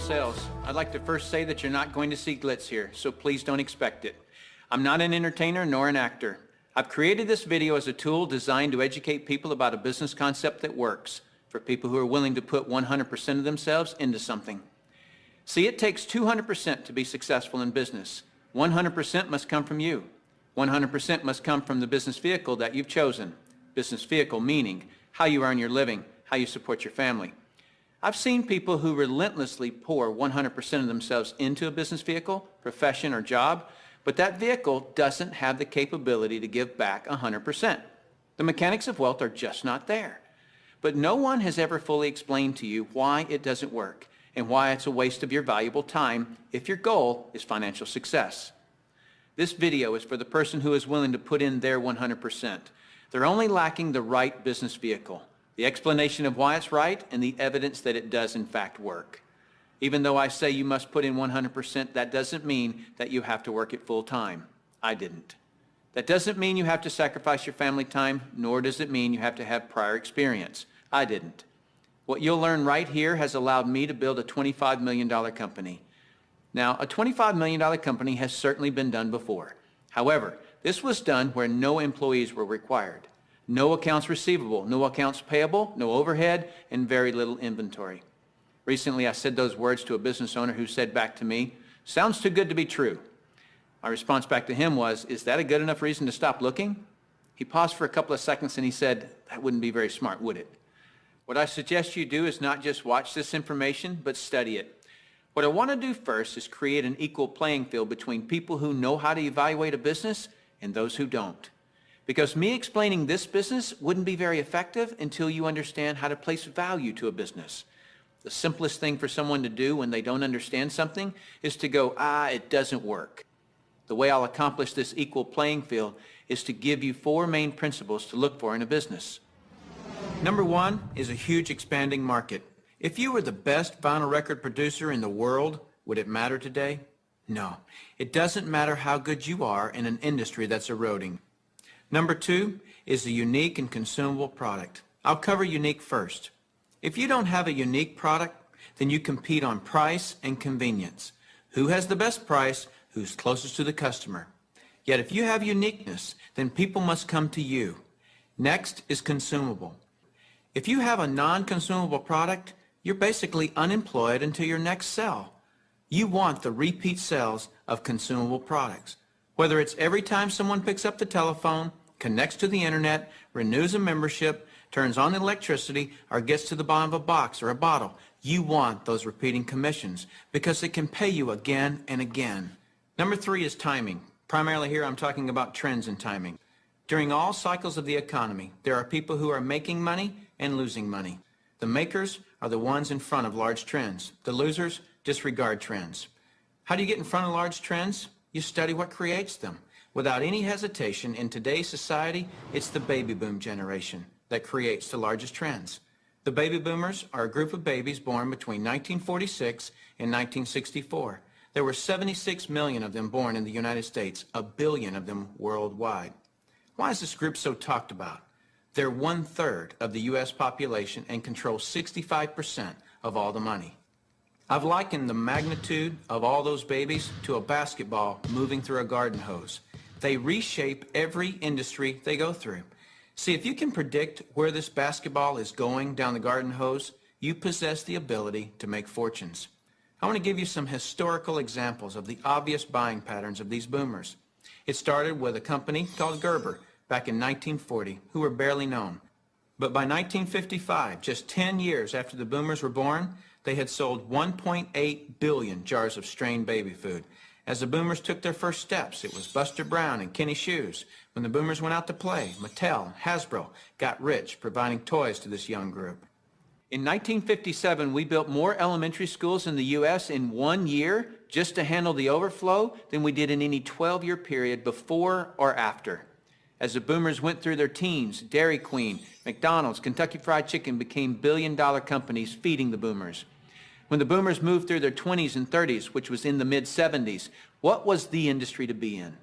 sales. I'd like to first say that you're not going to see glitz here, so please don't expect it. I'm not an entertainer nor an actor. I've created this video as a tool designed to educate people about a business concept that works, for people who are willing to put 100% of themselves into something. See, it takes 200% to be successful in business. 100% must come from you. 100% must come from the business vehicle that you've chosen. Business vehicle meaning how you earn your living, how you support your family. I've seen people who relentlessly pour 100% of themselves into a business vehicle, profession, or job, but that vehicle doesn't have the capability to give back 100%. The mechanics of wealth are just not there. But no one has ever fully explained to you why it doesn't work and why it's a waste of your valuable time if your goal is financial success. This video is for the person who is willing to put in their 100%. They're only lacking the right business vehicle, the explanation of why it's right, and the evidence that it does in fact work. Even though I say you must put in 100%, that doesn't mean that you have to work it full time. I didn't. That doesn't mean you have to sacrifice your family time, nor does it mean you have to have prior experience. I didn't. What you'll learn right here has allowed me to build a $25 million company. Now, a $25 million company has certainly been done before. However, this was done where no employees were required. No accounts receivable, no accounts payable, no overhead, and very little inventory. Recently, I said those words to a business owner who said back to me, "Sounds too good to be true." My response back to him was, "Is that a good enough reason to stop looking?" He paused for a couple of seconds and he said, "That wouldn't be very smart, would it?" What I suggest you do is not just watch this information, but study it. What I want to do first is create an equal playing field between people who know how to evaluate a business and those who don't. Because me explaining this business wouldn't be very effective until you understand how to place value to a business. The simplest thing for someone to do when they don't understand something is to go, it doesn't work. The way I'll accomplish this equal playing field is to give you 4 main principles to look for in a business. Number 1 is a huge expanding market. If you were the best vinyl record producer in the world, would it matter today? No. It doesn't matter how good you are in an industry that's eroding. Number 2 is a unique and consumable product. I'll cover unique first. If you don't have a unique product, then you compete on price and convenience. Who has the best price? Who's closest to the customer? Yet if you have uniqueness, then people must come to you. Next is consumable. If you have a non-consumable product, you're basically unemployed until your next sell. You want the repeat sales of consumable products. Whether it's every time someone picks up the telephone, connects to the internet, renews a membership, turns on the electricity, or gets to the bottom of a box or a bottle, you want those repeating commissions because it can pay you again and again. Number 3 is timing. Primarily here I'm talking about trends in timing. During all cycles of the economy, there are people who are making money and losing money. The makers are the ones in front of large trends. The losers disregard trends. How do you get in front of large trends? You study what creates them. Without any hesitation, in today's society, it's the baby boom generation that creates the largest trends. The baby boomers are a group of babies born between 1946 and 1964. There were 76 million of them born in the United States, 1 billion of them worldwide. Why is this group so talked about? They're 1/3 of the U.S. population and control 65% of all the money. I've likened the magnitude of all those babies to a basketball moving through a garden hose. They reshape every industry they go through. See, if you can predict where this basketball is going down the garden hose, you possess the ability to make fortunes. I want to give you some historical examples of the obvious buying patterns of these boomers. It started with a company called Gerber back in 1940, who were barely known. But by 1955, just 10 years after the boomers were born, they had sold 1.8 billion jars of strained baby food. As the boomers took their first steps, it was Buster Brown and Kenny Shoes. When the boomers went out to play, Mattel and Hasbro got rich providing toys to this young group. In 1957, we built more elementary schools in the U.S. in 1 year just to handle the overflow than we did in any 12-year period before or after. As the boomers went through their teens, Dairy Queen, McDonald's, Kentucky Fried Chicken became billion-dollar companies feeding the boomers. When the boomers moved through their 20s and 30s, which was in the mid-70s, what was the industry to be in?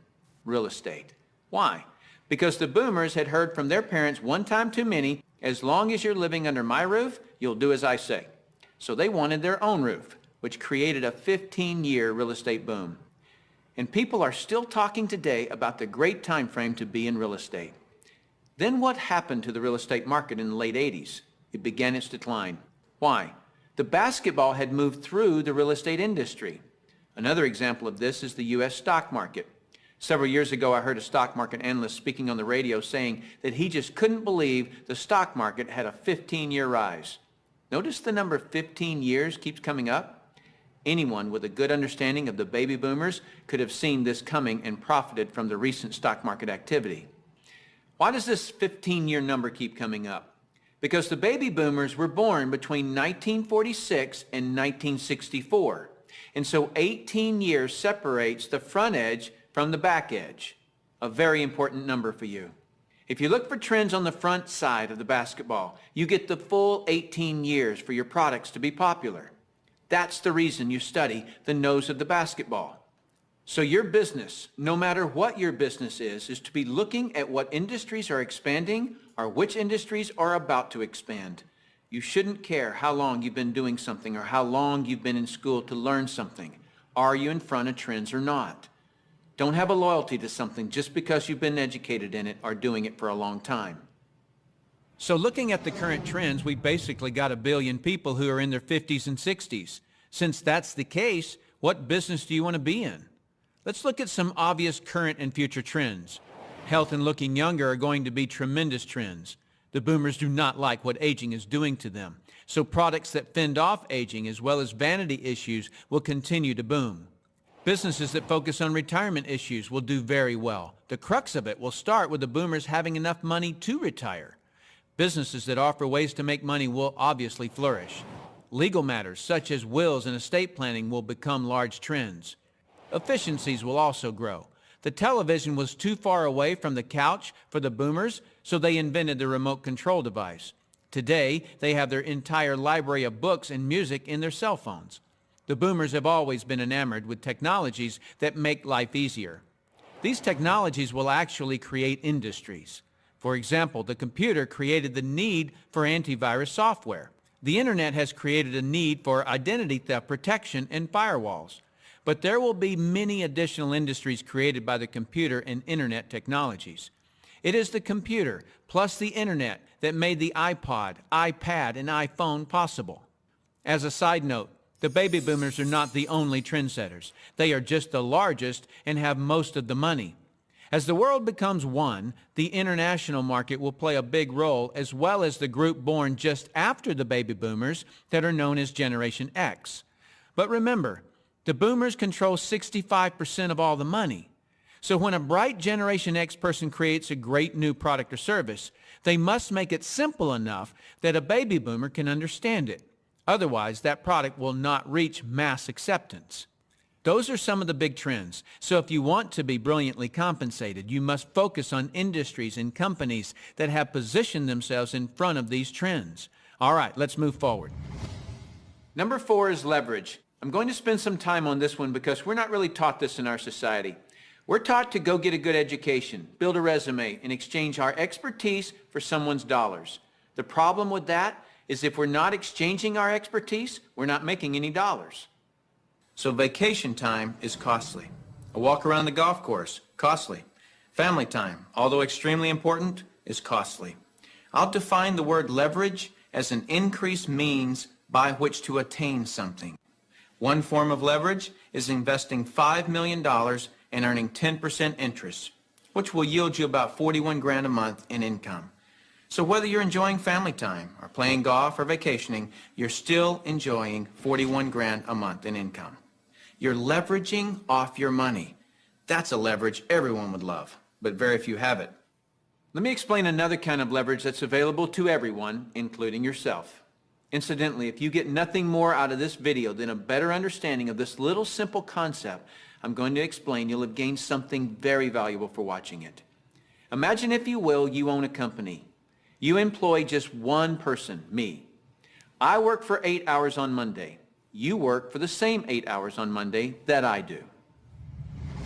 Real estate. Why? Because the boomers had heard from their parents one time too many, as long as you're living under my roof, you'll do as I say. So they wanted their own roof. which created a 15-year real estate boom. And people are still talking today about the great time frame to be in real estate. Then what happened to the real estate market in the late 80s? It began its decline. Why? The basketball had moved through the real estate industry. Another example of this is the U.S. stock market. Several years ago, I heard a stock market analyst speaking on the radio saying that he just couldn't believe the stock market had a 15-year rise. Notice the number 15 years keeps coming up. Anyone with a good understanding of the baby boomers could have seen this coming and profited from the recent stock market activity. Why does this 15-year number keep coming up? Because the baby boomers were born between 1946 and 1964. And so 18 years separates the front edge from the back edge. A very important number for you. If you look for trends on the front side of the basketball, you get the full 18 years for your products to be popular. That's the reason you study the nose of the basketball. So your business, no matter what your business is to be looking at what industries are expanding or which industries are about to expand. You shouldn't care how long you've been doing something or how long you've been in school to learn something. Are you in front of trends or not? Don't have a loyalty to something just because you've been educated in it or doing it for a long time. So looking at the current trends, we basically got 1 billion people who are in their 50s and 60s. Since that's the case, what business do you want to be in? Let's look at some obvious current and future trends. Health and looking younger are going to be tremendous trends. The boomers do not like what aging is doing to them. So products that fend off aging as well as vanity issues will continue to boom. Businesses that focus on retirement issues will do very well. The crux of it will start with the boomers having enough money to retire. Businesses that offer ways to make money will obviously flourish. Legal matters such as wills and estate planning will become large trends. Efficiencies will also grow. The television was too far away from the couch for the boomers, so they invented the remote control device. Today, they have their entire library of books and music in their cell phones. The boomers have always been enamored with technologies that make life easier. These technologies will actually create industries. For example, the computer created the need for antivirus software. The internet has created a need for identity theft protection and firewalls. But there will be many additional industries created by the computer and internet technologies. It is the computer plus the internet that made the iPod, iPad, and iPhone possible. As a side note, the baby boomers are not the only trendsetters. They are just the largest and have most of the money. As the world becomes one, the international market will play a big role, as well as the group born just after the baby boomers that are known as Generation X. But remember, the boomers control 65% of all the money. So when a bright Generation X person creates a great new product or service, they must make it simple enough that a baby boomer can understand it. Otherwise, that product will not reach mass acceptance. Those are some of the big trends. So if you want to be brilliantly compensated, you must focus on industries and companies that have positioned themselves in front of these trends. All right, let's move forward. Number 4 is leverage. I'm going to spend some time on this one because we're not really taught this in our society. We're taught to go get a good education, build a resume, and exchange our expertise for someone's dollars. The problem with that is if we're not exchanging our expertise, we're not making any dollars. So vacation time is costly. A walk around the golf course, costly. Family time, although extremely important, is costly. I'll define the word leverage as an increased means by which to attain something. One form of leverage is investing $5 million and earning 10% interest, which will yield you about 41 grand a month in income. So whether you're enjoying family time or playing golf or vacationing, you're still enjoying 41 grand a month in income. You're leveraging off your money. That's a leverage everyone would love, but very few have it. Let me explain another kind of leverage that's available to everyone, including yourself. Incidentally, if you get nothing more out of this video than a better understanding of this little simple concept I'm going to explain, you'll have gained something very valuable for watching it. Imagine, if you will, you own a company. You employ just one person, me. I work for 8 hours on Monday. You work for the same 8 hours on Monday that I do.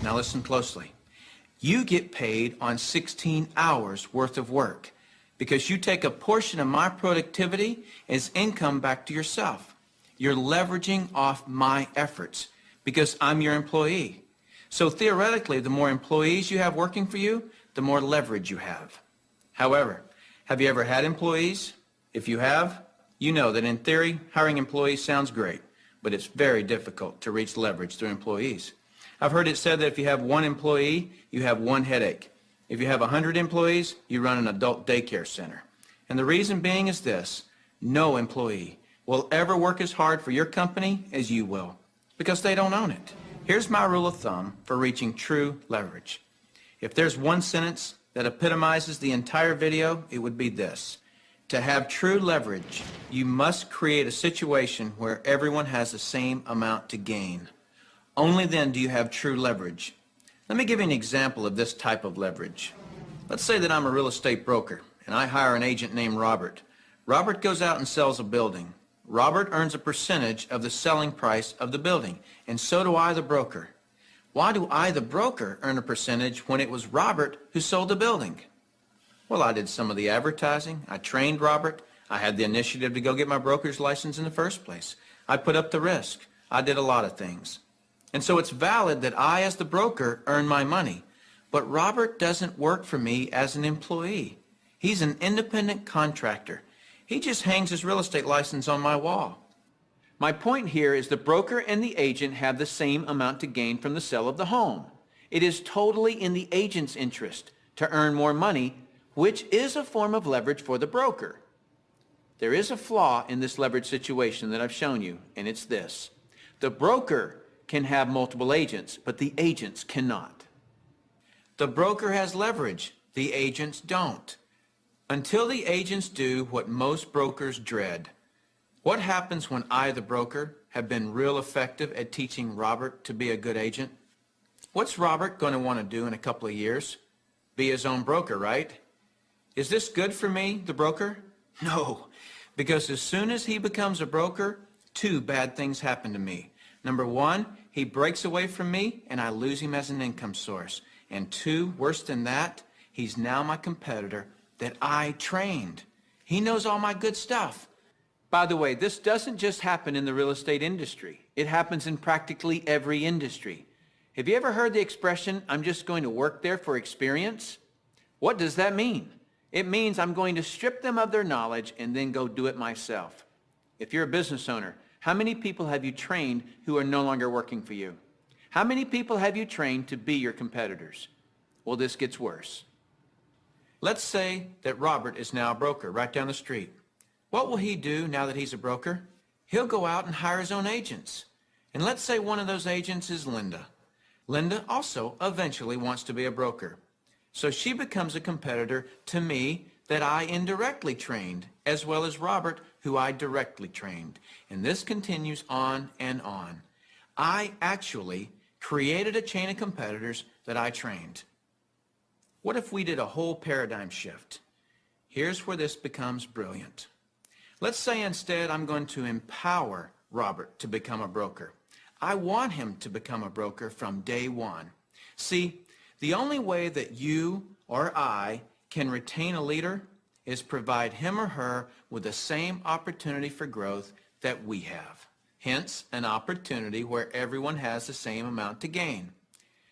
Now listen closely. You get paid on 16 hours worth of work, because you take a portion of my productivity as income back to yourself. You're leveraging off my efforts because I'm your employee. So theoretically, the more employees you have working for you, the more leverage you have. However, have you ever had employees? If you have, you know that in theory, hiring employees sounds great, but it's very difficult to reach leverage through employees. I've heard it said that if you have one employee, you have one headache. If you have 100 employees, you run an adult daycare center. And the reason being is this: no employee will ever work as hard for your company as you will, because they don't own it. Here's my rule of thumb for reaching true leverage. If there's one sentence that epitomizes the entire video, it would be this: to have true leverage, you must create a situation where everyone has the same amount to gain. Only then do you have true leverage. Let me give you an example of this type of leverage. Let's say that I'm a real estate broker and I hire an agent named Robert. Robert goes out and sells a building. Robert earns a percentage of the selling price of the building, and so do I, the broker. Why do I, the broker, earn a percentage when it was Robert who sold the building? Well, I did some of the advertising. I trained Robert. I had the initiative to go get my broker's license in the first place. I put up the risk. I did a lot of things. And so it's valid that I, as the broker, earn my money. But Robert doesn't work for me as an employee. He's an independent contractor. He just hangs his real estate license on my wall. My point here is the broker and the agent have the same amount to gain from the sale of the home. It is totally in the agent's interest to earn more money, which is a form of leverage for the broker. There is a flaw in this leverage situation that I've shown you, and it's this: the broker can have multiple agents, but the agents cannot. The broker has leverage, the agents don't. Until the agents do what most brokers dread. What happens when I, the broker, have been real effective at teaching Robert to be a good agent? What's Robert going to want to do in a couple of years? Be his own broker, right? Is this good for me, the broker? No, because as soon as he becomes a broker, two bad things happen to me. Number one, he breaks away from me and I lose him as an income source. And two, worse than that, he's now my competitor that I trained. He knows all my good stuff. By the way, this doesn't just happen in the real estate industry. It happens in practically every industry. Have you ever heard the expression, "I'm just going to work there for experience"? What does that mean? It means I'm going to strip them of their knowledge and then go do it myself. If you're a business owner, how many people have you trained who are no longer working for you? How many people have you trained to be your competitors? Well, this gets worse. Let's say that Robert is now a broker right down the street. What will he do now that he's a broker? He'll go out and hire his own agents. And let's say one of those agents is Linda. Linda also eventually wants to be a broker. So she becomes a competitor to me that I indirectly trained, as well as Robert, who I directly trained. And this continues on and on. I actually created a chain of competitors that I trained. What if we did a whole paradigm shift? Here's where this becomes brilliant. Let's say instead I'm going to empower Robert to become a broker. I want him to become a broker from day one. See, the only way that you or I can retain a leader is provide him or her with the same opportunity for growth that we have. Hence, an opportunity where everyone has the same amount to gain.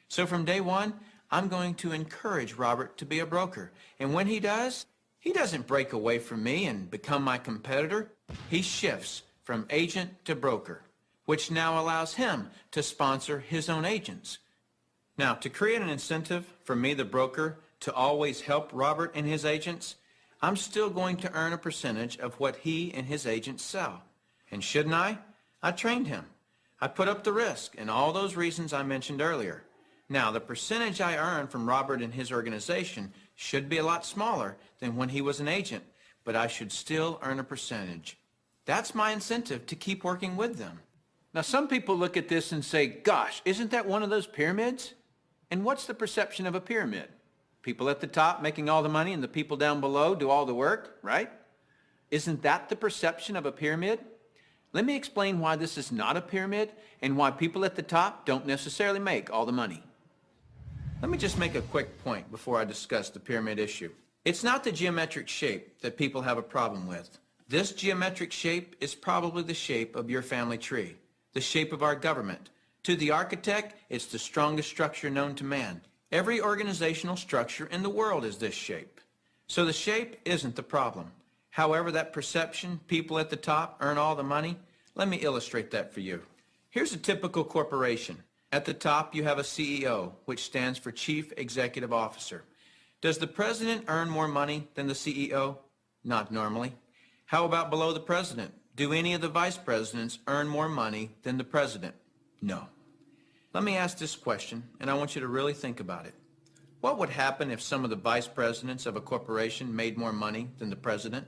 So from day one, I'm going to encourage Robert to be a broker. And when he does, he doesn't break away from me and become my competitor. He shifts from agent to broker, which now allows him to sponsor his own agents. Now, to create an incentive for me, the broker, to always help Robert and his agents, I'm still going to earn a percentage of what he and his agents sell. And shouldn't I? I trained him. I put up the risk and all those reasons I mentioned earlier. Now, the percentage I earn from Robert and his organization should be a lot smaller than when he was an agent, but I should still earn a percentage. That's my incentive to keep working with them. Now, some people look at this and say, gosh, isn't that one of those pyramids? And what's the perception of a pyramid? People at the top making all the money and the people down below do all the work, right? Isn't that the perception of a pyramid? Let me explain why this is not a pyramid and why people at the top don't necessarily make all the money. Let me just make a quick point before I discuss the pyramid issue. It's not the geometric shape that people have a problem with, This geometric shape is probably the shape of your family tree, the shape of our government. To the architect, it's the strongest structure known to man. Every organizational structure in the world is this shape. So the shape isn't the problem. However, that perception, people at the top earn all the money, let me illustrate that for you. Here's a typical corporation. At the top, you have a CEO, which stands for Chief Executive Officer. Does the president earn more money than the CEO? Not normally. How about below the president? Do any of the vice presidents earn more money than the president? No. Let me ask this question, and I want you to really think about it. What would happen if some of the vice presidents of a corporation made more money than the president?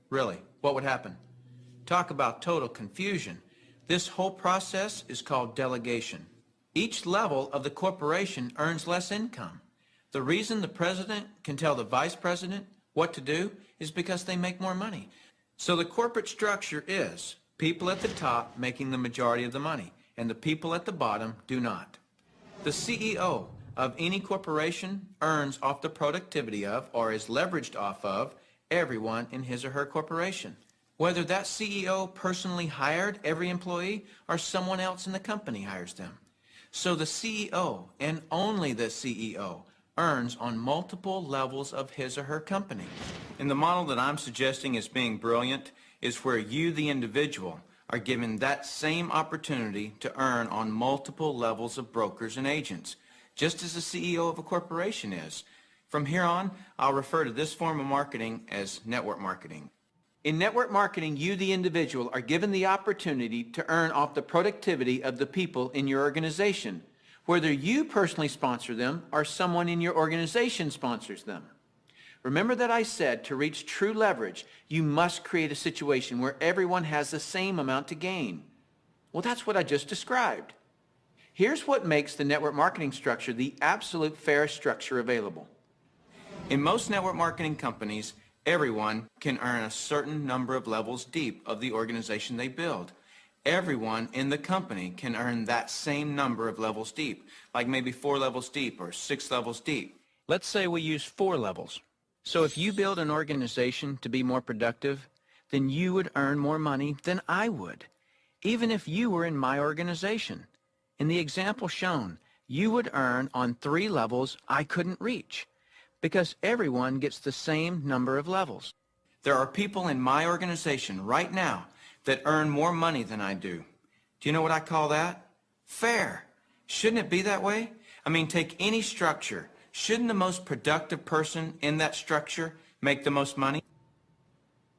Really, what would happen? Talk about total confusion. This whole process is called delegation. Each level of the corporation earns less income. The reason the president can tell the vice president what to do is because they make more money. So the corporate structure is people at the top making the majority of the money, and the people at the bottom do not. The CEO of any corporation earns off the productivity of, or is leveraged off of, everyone in his or her corporation. Whether that CEO personally hired every employee or someone else in the company hires them. So the CEO, and only the CEO, earns on multiple levels of his or her company. And the model that I'm suggesting as being brilliant is where you, the individual, are given that same opportunity to earn on multiple levels of brokers and agents, just as the CEO of a corporation is. From here on, I'll refer to this form of marketing as network marketing. In network marketing, you, the individual, are given the opportunity to earn off the productivity of the people in your organization, whether you personally sponsor them or someone in your organization sponsors them. Remember that I said to reach true leverage, you must create a situation where everyone has the same amount to gain. Well, that's what I just described. Here's what makes the network marketing structure the absolute fairest structure available. In most network marketing companies, everyone can earn a certain number of levels deep of the organization they build. Everyone in the company can earn that same number of levels deep, like maybe 4 levels deep or 6 levels deep. Let's say we use 4 levels. So if you build an organization to be more productive, then you would earn more money than I would, even if you were in my organization. In the example shown, you would earn on 3 levels I couldn't reach, because everyone gets the same number of levels. There are people in my organization right now that earn more money than I do. Do you know what I call that? Fair. Shouldn't it be that way? I mean, take any structure. Shouldn't the most productive person in that structure make the most money?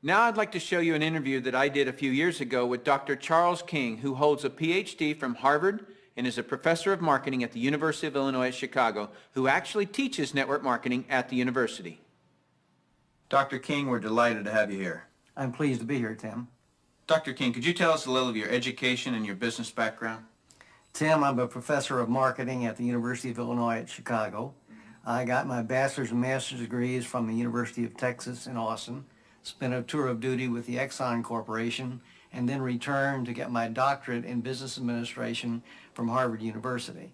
Now I'd like to show you an interview that I did a few years ago with Dr. Charles King, who holds a PhD from Harvard and is a professor of marketing at the University of Illinois at Chicago, who actually teaches network marketing at the university. Dr. King, we're delighted to have you here. I'm pleased to be here, Tim. Dr. King, could you tell us a little of your education and your business background? Tim, I'm a professor of marketing at the University of Illinois at Chicago. I got my bachelor's and master's degrees from the University of Texas in Austin, spent a tour of duty with the Exxon Corporation, and then returned to get my doctorate in business administration from Harvard University.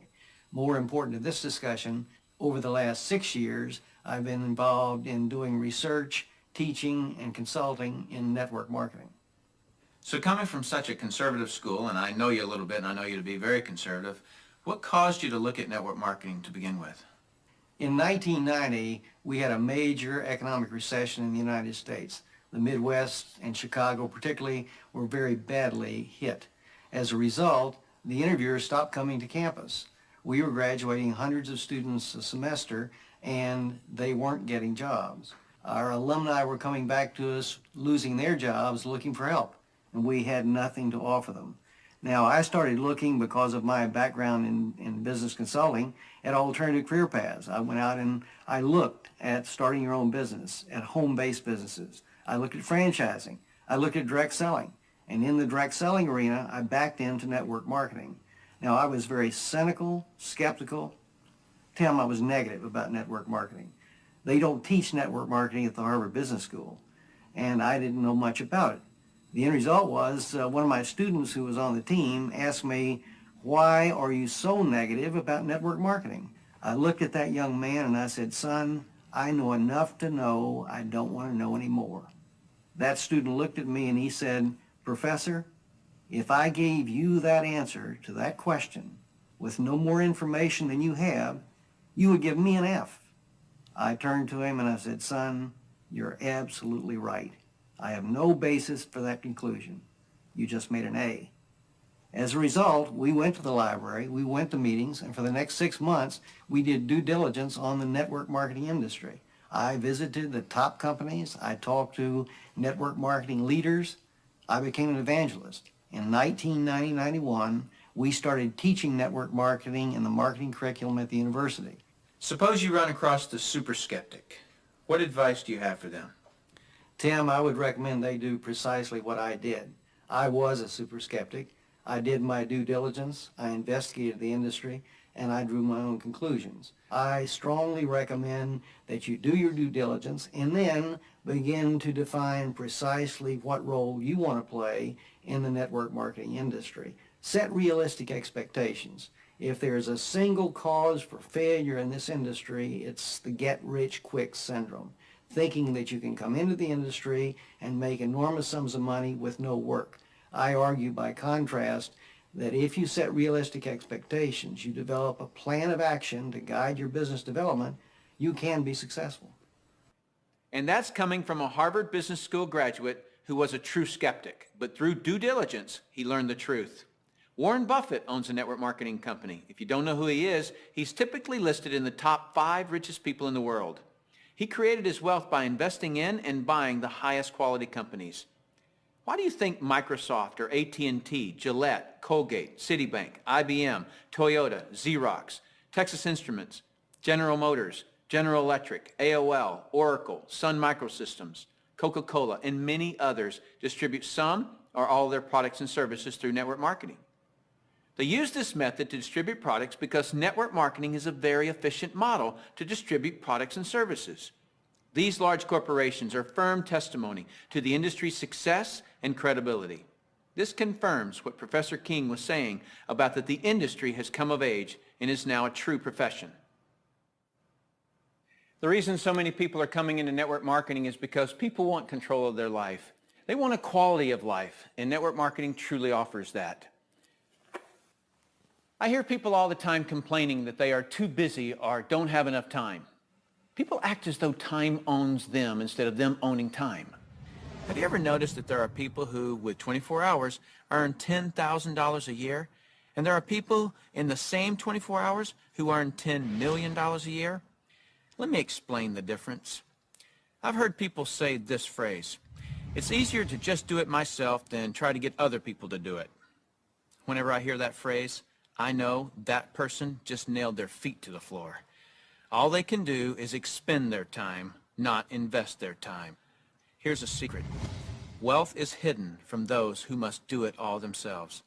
More important to this discussion, over the last 6 years, I've been involved in doing research, teaching, and consulting in network marketing. So coming from such a conservative school, and I know you a little bit, and I know you to be very conservative, what caused you to look at network marketing to begin with? In 1990, we had a major economic recession in the United States. The Midwest and Chicago particularly were very badly hit. As a result, the interviewers stopped coming to campus. We were graduating hundreds of students a semester, and they weren't getting jobs. Our alumni were coming back to us, losing their jobs, looking for help, and we had nothing to offer them. Now, I started looking, because of my background in business consulting, at alternative career paths. I went out and I looked at starting your own business, at home-based businesses. I looked at franchising. I looked at direct selling. And in the direct selling arena, I backed into network marketing. Now, I was very cynical, skeptical. Tim, I was negative about network marketing. They don't teach network marketing at the Harvard Business School, and I didn't know much about it. The end result was one of my students who was on the team asked me, "Why are you so negative about network marketing?" I looked at that young man and I said, "Son, I know enough to know I don't want to know any more." That student looked at me and he said, "Professor, if I gave you that answer to that question with no more information than you have, you would give me an F." I turned to him and I said, "Son, you're absolutely right. I have no basis for that conclusion. You just made an A." As a result, we went to the library, we went to meetings, and for the next 6 months, we did due diligence on the network marketing industry. I visited the top companies. I talked to network marketing leaders. I became an evangelist. In 1990-91, we started teaching network marketing in the marketing curriculum at the university. Suppose you run across the super skeptic. What advice do you have for them? Tim, I would recommend they do precisely what I did. I was a super skeptic. I did my due diligence, I investigated the industry, and I drew my own conclusions. I strongly recommend that you do your due diligence and then begin to define precisely what role you want to play in the network marketing industry. Set realistic expectations. If there's a single cause for failure in this industry, it's the get-rich-quick syndrome, thinking that you can come into the industry and make enormous sums of money with no work. I argue, by contrast, that if you set realistic expectations, you develop a plan of action to guide your business development, you can be successful. And that's coming from a Harvard Business School graduate who was a true skeptic, but through due diligence, he learned the truth. Warren Buffett owns a network marketing company. If you don't know who he is, he's typically listed in the top 5 richest people in the world. He created his wealth by investing in and buying the highest quality companies. Why do you think Microsoft or AT&T, Gillette, Colgate, Citibank, IBM, Toyota, Xerox, Texas Instruments, General Motors, General Electric, AOL, Oracle, Sun Microsystems, Coca-Cola, and many others distribute some or all of their products and services through network marketing? They use this method to distribute products because network marketing is a very efficient model to distribute products and services. These large corporations are firm testimony to the industry's success and credibility. This confirms what Professor King was saying about that the industry has come of age and is now a true profession. The reason so many people are coming into network marketing is because people want control of their life. They want a quality of life, and network marketing truly offers that. I hear people all the time complaining that they are too busy or don't have enough time. People act as though time owns them instead of them owning time. Have you ever noticed that there are people who, with 24 hours, earn $10,000 a year, and there are people in the same 24 hours who earn $10 million a year? Let me explain the difference. I've heard people say this phrase: "It's easier to just do it myself than try to get other people to do it." Whenever I hear that phrase, I know that person just nailed their feet to the floor. All they can do is expend their time, not invest their time. Here's a secret. Wealth is hidden from those who must do it all themselves.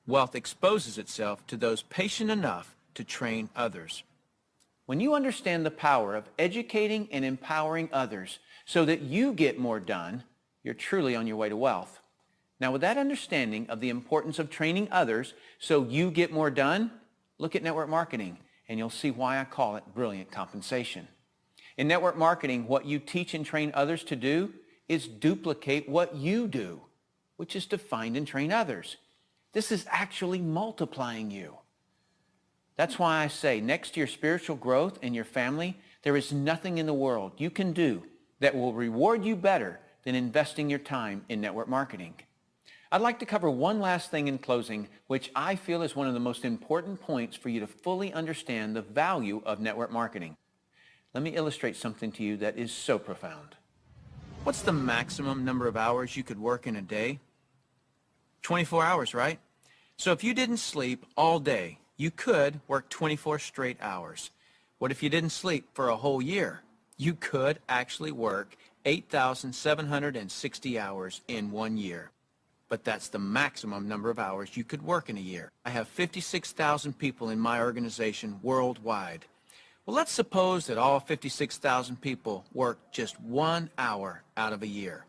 Wealth exposes itself to those patient enough to train others. When you understand the power of educating and empowering others so that you get more done, you're truly on your way to wealth. Now, with that understanding of the importance of training others so you get more done, look at network marketing, and you'll see why I call it brilliant compensation. In network marketing, what you teach and train others to do is duplicate what you do, which is to find and train others. This is actually multiplying you. That's why I say, next to your spiritual growth and your family, there is nothing in the world you can do that will reward you better than investing your time in network marketing. I'd like to cover one last thing in closing, which I feel is one of the most important points for you to fully understand the value of network marketing. Let me illustrate something to you that is so profound. What's the maximum number of hours you could work in a day? 24 hours, right? So if you didn't sleep all day, you could work 24 straight hours. What if you didn't sleep for a whole year? You could actually work 8,760 hours in 1 year. But that's the maximum number of hours you could work in a year. I have 56,000 people in my organization worldwide. Well, let's suppose that all 56,000 people work just 1 hour out of a year.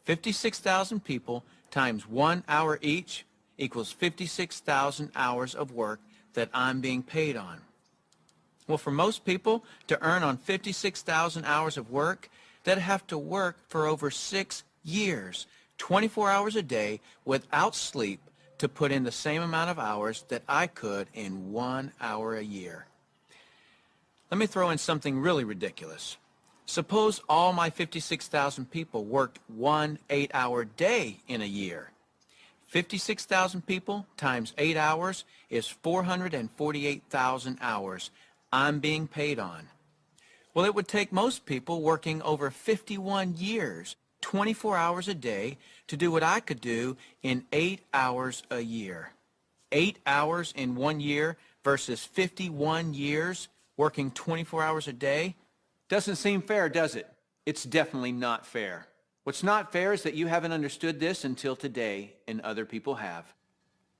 56,000 people times 1 hour each equals 56,000 hours of work that I'm being paid on. Well, for most people to earn on 56,000 hours of work, they'd have to work for over 6 years, 24 hours a day without sleep to put in the same amount of hours that I could in 1 hour a year. Let me throw in something really ridiculous. Suppose all my 56,000 people worked 1 8-hour day in a year. 56,000 people times 8 hours is 448,000 hours I'm being paid on. Well, it would take most people working over 51 years, 24 hours a day, to do what I could do in 8 hours a year. 8 hours in 1 year versus 51 years working 24 hours a day? Doesn't seem fair, does it? It's definitely not fair. What's not fair is that you haven't understood this until today, and other people have.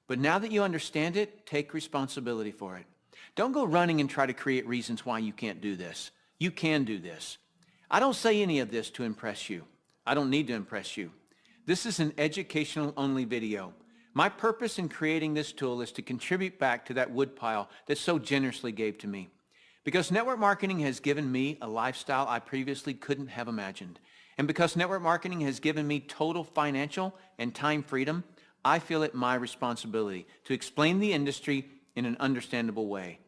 But now that you understand it, take responsibility for it. Don't go running and try to create reasons why you can't do this. You can do this. I don't say any of this to impress you. I don't need to impress you. This is an educational-only video. My purpose in creating this tool is to contribute back to that woodpile that so generously gave to me. Because network marketing has given me a lifestyle I previously couldn't have imagined. And because network marketing has given me total financial and time freedom, I feel it my responsibility to explain the industry in an understandable way.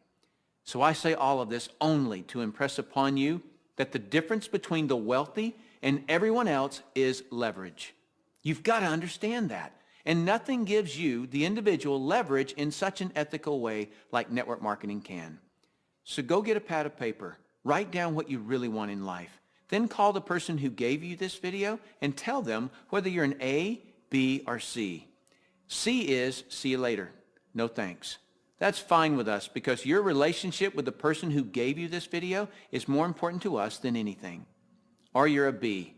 So I say all of this only to impress upon you that the difference between the wealthy and everyone else is leverage. You've got to understand that. And nothing gives you, the individual, leverage in such an ethical way like network marketing can. So go get a pad of paper, write down what you really want in life. Then call the person who gave you this video and tell them whether you're an A, B, or C. C is see you later. No thanks. That's fine with us because your relationship with the person who gave you this video is more important to us than anything. Or you're a B.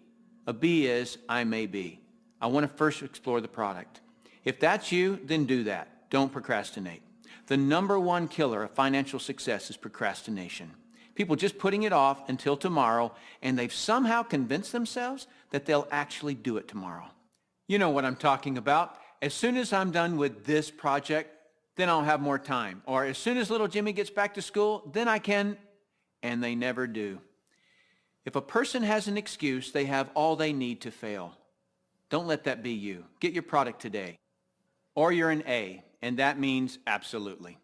A B is I may be. I want to first explore the product. If that's you, then do that. Don't procrastinate. The #1 killer of financial success is procrastination. People just putting it off until tomorrow, and they've somehow convinced themselves that they'll actually do it tomorrow. You know what I'm talking about. As soon as I'm done with this project, then I'll have more time. Or as soon as little Jimmy gets back to school, then I can, and they never do. If a person has an excuse, they have all they need to fail. Don't let that be you. Get your product today. Or you're an A, and that means absolutely.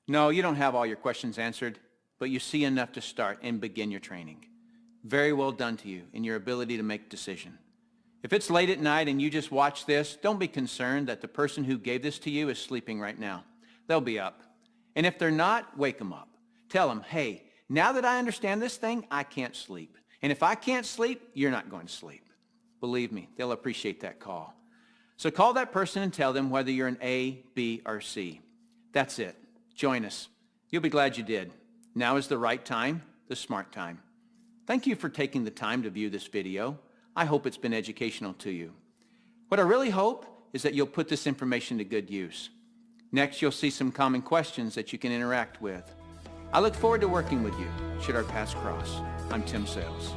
No, you don't have all your questions answered, but you see enough to start and begin your training. Very well done to you in your ability to make a decision. If it's late at night and you just watch this, don't be concerned that the person who gave this to you is sleeping right now. They'll be up. And if they're not, wake them up. Tell them, hey, now that I understand this thing, I can't sleep. And if I can't sleep, you're not going to sleep. Believe me, they'll appreciate that call. So call that person and tell them whether you're an A, B, or C. That's it. Join us. You'll be glad you did. Now is the right time, the smart time. Thank you for taking the time to view this video. I hope it's been educational to you. What I really hope is that you'll put this information to good use. Next, you'll see some common questions that you can interact with. I look forward to working with you, should our paths cross. I'm Tim Sales.